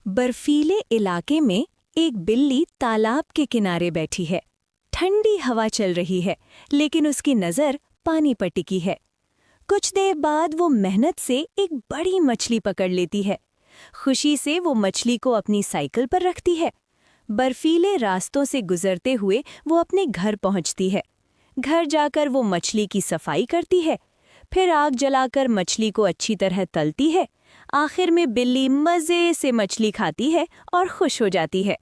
बर्फीले इलाके में एक बिल्ली तालाब के किनारे बैठी है। ठंडी हवा चल रही है, लेकिन उसकी नज़र पानी पर टिकी है। कुछ देर बाद वो मेहनत से एक बड़ी मछली पकड़ लेती है। खुशी से वो मछली को अपनी साइकिल पर रखती है। बर्फीले रास्तों से गुजरते हुए वो अपने घर पहुंचती है। घर जाकर वो मछली की सफाई करती है, फिर आग जलाकर मछली को अच्छी तरह तलती है। आखिर में बिल्ली मज़े से मछली खाती है और खुश हो जाती है।